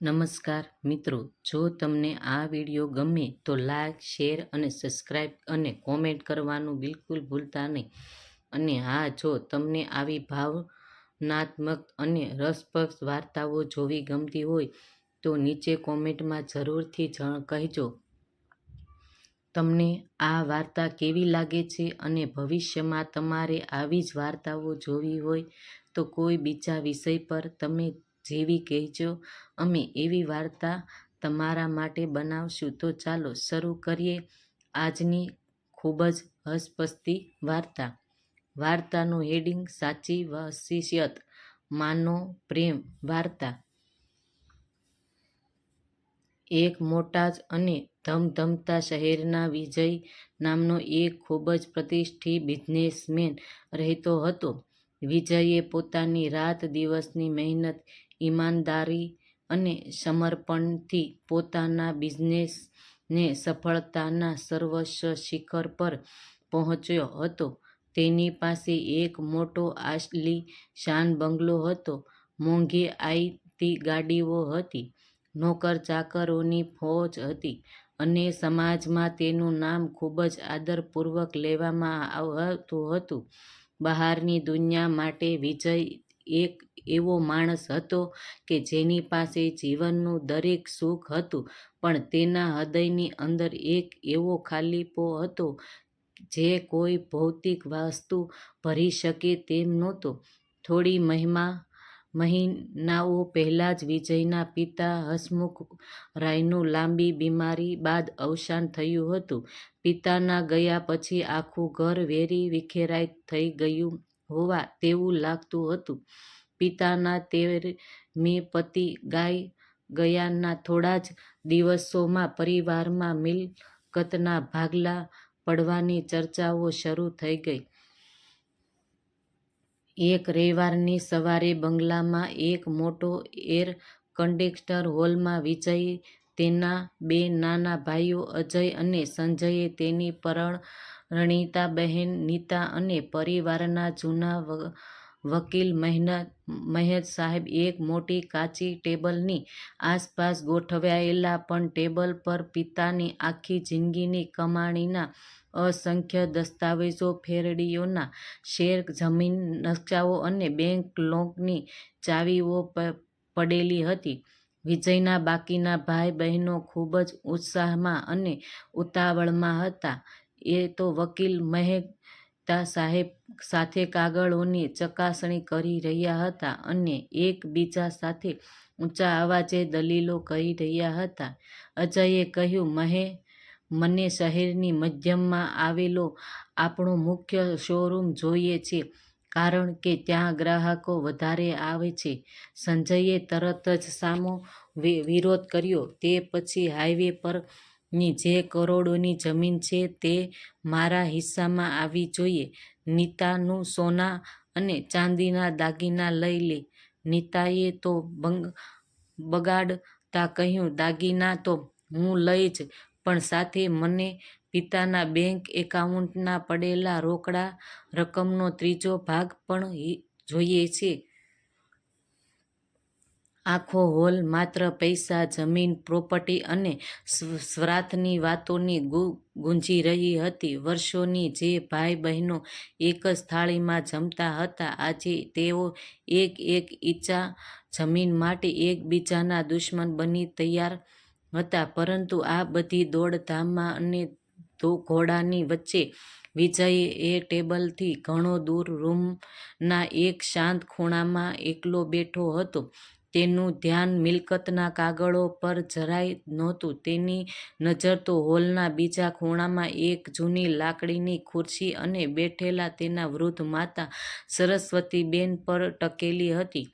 નમસ્કાર મિત્રો, જો તમને આ વિડીયો ગમે તો લાઈક, શેર અને સબસ્ક્રાઈબ અને કોમેન્ટ કરવાનું બિલકુલ ભૂલતા નહીં. અને હા, જો તમને આવી ભાવનાત્મક અને રસપ્રદ વાર્તાઓ જોવી ગમતી હોય તો નીચે કોમેન્ટમાં જરૂરથી કહેજો. તમને આ વાર્તા કેવી લાગે છે અને ભવિષ્યમાં તમારે આવી જ વાર્તાઓ જોવી હોય તો કોઈ બીજા વિષય પર તમે જેવી કહેજો. અમે એવી વાર્તા તમારા માટે બનાવશું. તો ચાલો શરૂ કરીએ આજની ખૂબ જ હસપસતી વાર્તા. વાર્તાનું હેડિંગ: સાચી વસિયત. માનો પ્રેમ વાર્તા. એક મોટા અને ધમધમતા શહેરમાં વિજય નામનો એક ખૂબ જ પ્રતિષ્ઠિત બિઝનેસમેન રહેતો હતો. વિજયે પોતાની રાત દિવસની મહેનત, ઈમાનદારી અને સમર્પણથી પોતાના બિઝનેસને સફળતાના સર્વોચ્ચ શિખર પર પહોંચ્યો હતો. તેની પાસે એક મોટો આલીશાન બંગલો હતો, મોંઘી આવતી ગાડીઓ હતી, નોકર-ચાકરોની ફૌજ હતી અને સમાજમાં તેનું નામ ખૂબ જ આદરપૂર્વક લેવામાં આવતું હતું. બહારની દુનિયા માટે વિજય એક એવો માણસ હતો કે જેની પાસે જીવનનું દરેક સુખ હતું, પણ તેના હૃદયની અંદર એક એવો ખાલીપો હતો જે કોઈ ભૌતિક વસ્તુ ભરી શકે તેમ નહોતો. થોડી મહિનાઓ પહેલા જ વિજયના પિતા હસમુખરાયનું લાંબી બીમારી બાદ અવસાન થયું હતું. પિતાના ગયા પછી આખું ઘર વેરી વિખેરાઈ થઈ ગયું હોય તેવું લાગતું હતું. પિતાના 13મી પતિ ગયાના થોડા જ દિવસોમાં પરિવારમાં મિલકતના ભાગલા પડવાની ચર્ચાઓ શરૂ થઈ ગઈ. એક રવિવારની સવારે બંગલામાં એક મોટા એર-કન્ડિશન્ડ હોલમાં વિજય, તેના બે નાના ભાઈઓ અજય અને સંજય, તેની પરણિત બહેન નીતા અને પરિવારના જૂના વકીલ મહેશ સાહેબ એક મોટી કાચી ટેબલની આસપાસ ગોઠવાયેલા. પણ ટેબલ પર પિતાની આખી જિંદગીની કમાણીના અસંખ્ય દસ્તાવેજો, ફેરડીઓના શેર, જમીનના નકશાઓ અને બેંક લોનની ચાવીઓ પડેલી હતી. વિજયના બાકીના ભાઈ-બહેનો ખૂબ જ ઉત્સાહમાં અને ઉતાવળમાં હતા. એ તો વકીલ મહેતા સાહેબ સાથે કાગળોની ચકાસણી કરી રહ્યા હતા અને એકબીજા સાથે ઊંચા અવાજે દલીલો કરી રહ્યા હતા. અજયે કહ્યું, મને શહેરની મધ્યમાં આવેલો આપણો મુખ્ય શોરૂમ જોઈએ છે, કારણ કે ત્યાં ગ્રાહકો વધારે આવે છે. સંજયે તરત જ સામો વિરોધ કર્યો, તે પછી હાઈવે પરની જે કરોડોની જમીન છે તે મારા હિસ્સામાં આવવી જોઈએ. નીતાનું સોના અને ચાંદીના દાગીના લઈ લે. નીતાએ તો બગાડતા કહ્યું, દાગીના તો હું લઈશ, પણ સાથે મને પિતાના બેંક એકાઉન્ટમાં પડેલા રોકડ રકમનો ત્રીજો ભાગ પણ જોઈએ છે. આખો હોલ માત્ર પૈસા, જમીન, પ્રોપર્ટી અને સ્વાર્થની વાતોથી ગુંજી રહી હતી. વર્ષોથી જે ભાઈ-બહેનો એક જ થાળીમાં જમતા હતા, આજે તેઓ એક-એક ઇંચ જમીન માટે એકબીજાના દુશ્મન બનવા તૈયાર હતા. પરંતુ આ બધી દોડધામ અને ઘોળાની વચ્ચે વિજય એ ટેબલથી ઘણો દૂર રૂમના એક શાંત ખૂણામાં એકલો બેઠો હતો. તેનું ધ્યાન મિલકતના કાગળો પર જરાય નહોતું. તેની નજર તો હોલના બીજા ખૂણામાં એક જૂની લાકડીની ખુરશી અને બેઠેલા તેના વૃદ્ધ માતા સરસ્વતીબેન પર ટકેલી હતી.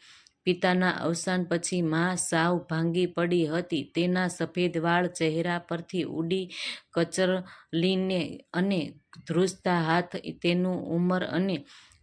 પિતાના અવસાન પછી મા સાવ ભાંગી પડી હતી. તેના સફેદ વાળ ચહેરા પરથી ઉડી કચરેલા અને ધ્રુજતા હાથ તેની ઉંમર અને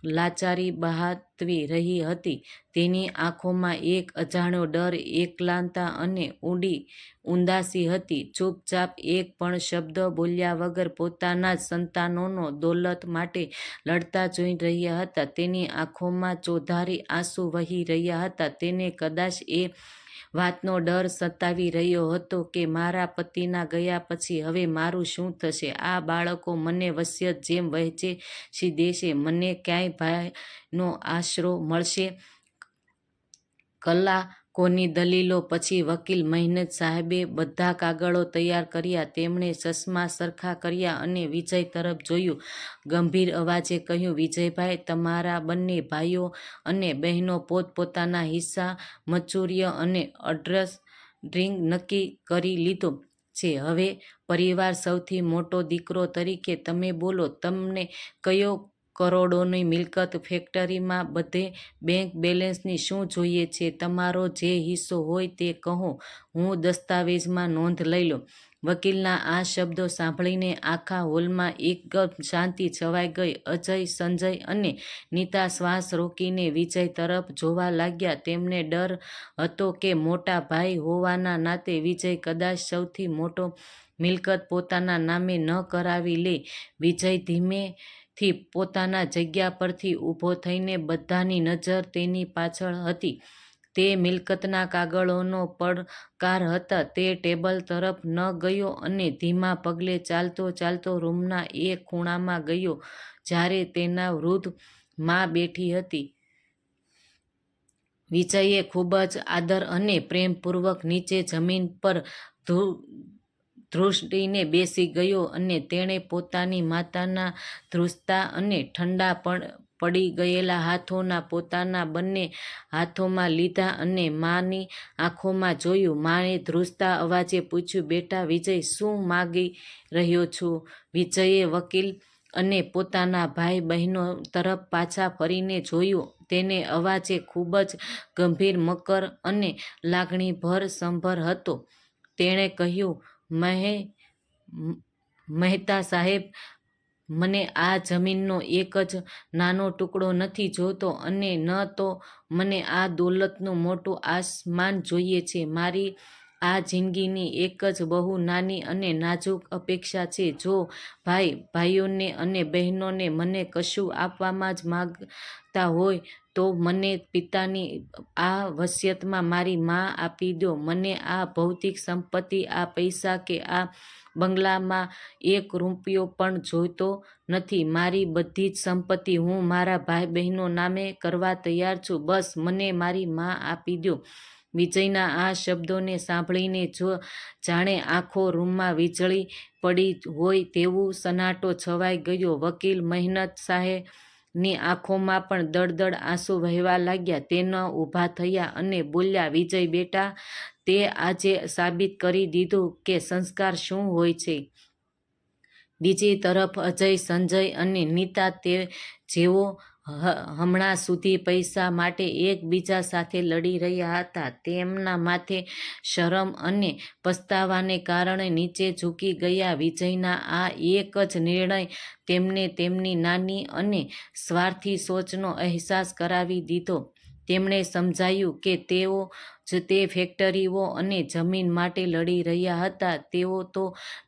લાચારી બતાવી રહી હતી. તેની આંખોમાં એક અજાણ્યો ડર, એકલતા અને ઊંડી ઉદાસી હતી. ચૂપચાપ એક પણ શબ્દ બોલ્યા વગર પોતાના જ સંતાનોની દોલત માટે લડતા જોઈ રહ્યા હતા. તેની આંખોમાં ચોધારી આંસુ વહી રહ્યા હતા. તેને કદાચ એ વાતનો ડર સતાવી રહ્યો હતો કે મારા પતિના ગયા પછી હવે મારું શું થશે? આ બાળકો મને વસિયત જેમ વહેંચી દેશે. મને ક્યાંય ભાઈનો આશરો મળશે? કલાકોની દલીલો પછી વકીલ મહેનત સાહેબે બધા કાગળો તૈયાર કર્યા. તેમણે ચશ્મા સરખા કર્યા અને વિજય તરફ જોયું. ગંભીર અવાજે કહ્યું, વિજયભાઈ, તમારા બંને ભાઈઓ અને બહેનો પોતપોતાના હિસ્સા, મજૂરીય અને અડ્રેસિંગ નક્કી કરી લીધું છે. હવે પરિવાર સૌથી મોટો દીકરો તરીકે તમે બોલો. તમને કયો કરોડોની મિલકત, ફેક્ટરીમાં બધે બેંક બેલેન્સની શું જોઈએ છે? તમારો જે હિસ્સો હોય તે કહો, હું દસ્તાવેજમાં નોંધ લઈ લઉં. વકીલના આ શબ્દો સાંભળીને આખા હોલમાં એકદમ શાંતિ છવાઈ ગઈ. અજય, સંજય અને નીતા શ્વાસ રોકીને વિજય તરફ જોવા લાગ્યા. તેમને ડર હતો કે મોટા ભાઈ હોવાના નાતે વિજય કદાચ સૌથી મોટો મિલકત પોતાના નામે ન કરાવી લે. વિજય ધીમેથી પોતાના જગ્યા પરથી ઊભો થઈને, બધાની નજર તેની પાછળ હતી. તે મિલકતના કાગળોનો પડકાર હતા. તે ટેબલ તરફ ન ગયો અને ધીમા પગલે ચાલતો ચાલતો રૂમના એક ખૂણામાં ગયો જ્યાં તેના વૃદ્ધ મા બેઠી હતી. વિજયે ખૂબ જ આદર અને પ્રેમપૂર્વક નીચે જમીન પર ધ્રુસીને બેસી ગયો અને તેણે પોતાની માતાના ધ્રુજતા અને ઠંડા પડી ગયેલા હાથોને પોતાના બંને હાથોમાં લીધા અને માની આંખોમાં જોયું. માએ ધ્રુજતા અવાજે પૂછ્યું, બેટા વિજય, શું માંગી રહ્યો છું? વિજયે વકીલ અને પોતાના ભાઈ બહેનો તરફ પાછા ફરીને જોયું. તેનો અવાજ ખૂબ જ ગંભીર, મકર અને લાગણીભર સભર હતો. તેણે કહ્યું, મહેતા સાહેબ, મને આ જમીનનો એક જ નાનો ટુકડો નથી જોઈતો અને ન તો મને આ દોલતનું મોટું આસમાન જોઈએ છે. મારી આ જિંદગીની એક જ બહુ નાની અને નાજુક અપેક્ષા છે. જો ભાઈઓને અને બહેનોને મને કશું આપવા જ માંગતા હોય તો મને પિતાની આ વસિયતમાં મારી માં આપી દો. મને આ ભૌતિક સંપત્તિ, આ પૈસા કે આ બંગલામાં એક રૂપિયો પણ જોઈતો નથી. મારી બધી જ સંપત્તિ હું મારા ભાઈ બહેનો નામે કરવા તૈયાર છું. બસ મને મારી માં આપી દો. વિજયના આ શબ્દોને સાંભળીને જાણે આખો રૂમમાં વીજળી પડી હોય તેવો સન્નાટો છવાઈ ગયો. વકીલ મહેનત સાહેબની આંખોમાં પણ દળ-દળ આંસુ વહેવા લાગ્યા. તેઓ ઊભા થયા અને બોલ્યા, વિજય બેટા, તે આજે સાબિત કરી દીધું કે સંસ્કાર શું હોય છે. બીજી તરફ અજય, સંજય અને નીતા, જેઓ હમણાં સુધી પૈસા માટે એકબીજા સાથે લડી રહ્યા હતા, તેમના માથે શરમ અને પસ્તાવાને કારણે નીચે ઝૂકી ગયા. વિજયના આ એક જ નિર્ણય તેમને તેમની નાની અને સ્વાર્થી સોચનો અહેસાસ કરાવી દીધો. તેમણે સમજાયું કે તેઓ જે ફેક્ટરીઓ અને જમીન માટે લડી રહ્યા હતા તેઓ તો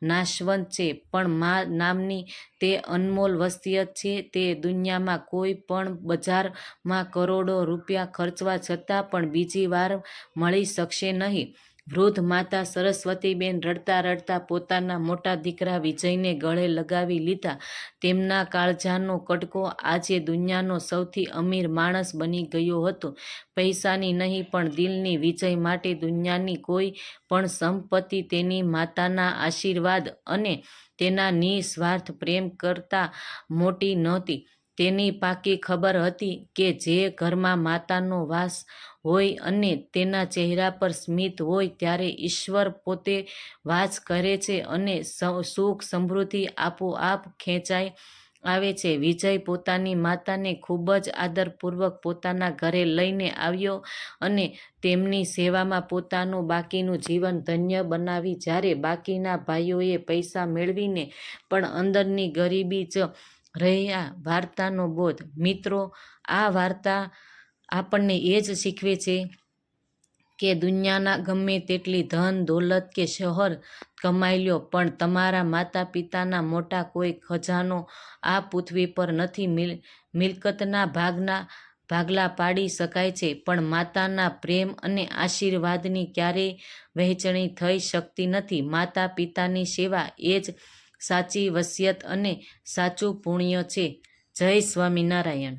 નાશવંત છે, પણ માં નામની તે અનમોલ વસિયત છે, તે દુનિયામાં કોઈ પણ બજારમાં કરોડો રૂપિયા ખર્ચવા છતાં પણ બીજી વાર મળી શકશે નહીં. વૃદ્ધ માતા સરસ્વતીબેન રડતા રડતા પોતાના મોટા દીકરા વિજયને ગળે લગાવી લીધા. તેમના કાળજાનો કટકો આજે દુનિયાનો સૌથી અમીર માણસ બની ગયો હતો. પૈસાની નહીં પણ દિલની. વિજય માટે દુનિયાની કોઈ પણ સંપત્તિ તેની માતાના આશીર્વાદ અને તેના નિસ્વાર્થ પ્રેમ કરતાં મોટી નહોતી. તેને પાકી ખબર હતી કે જે ઘરમાં માતાનો વાસ હોય અને તેના ચહેરા પર સ્મિત હોય ત્યારે ઈશ્વર પોતે વાસ કરે છે અને સુખ સમૃદ્ધિ આપોઆપ ખેંચાઈ આવે છે. વિજય પોતાની માતાને ખૂબ જ આદરપૂર્વક પોતાના ઘરે લઈને આવ્યો અને તેમની સેવામાં પોતાનું બાકીનું જીવન ધન્ય બનાવી. જ્યારે બાકીના ભાઈઓએ પૈસા મેળવીને પણ અંદરની ગરીબી જ રહ્યા. વાર્તાનો બોધ. મિત્રો, આ વાર્તા આપણને એ જ શીખવે છે કે દુનિયાના ગમે તેટલી ધન દોલત કે શોહરત કમાઈ લો, પણ તમારા માતા પિતાના મોટા કોઈ ખજાનો આ પૃથ્વી પર નથી. મિલકતના ભાગના ભાગલા પાડી શકાય છે, પણ માતાના પ્રેમ અને આશીર્વાદની ક્યારેય વહેંચણી થઈ શકતી નથી. માતા પિતાની સેવા એ જ સાચી વસિયત અને સાચું પુણ્ય છે. જય સ્વામિનારાયણ.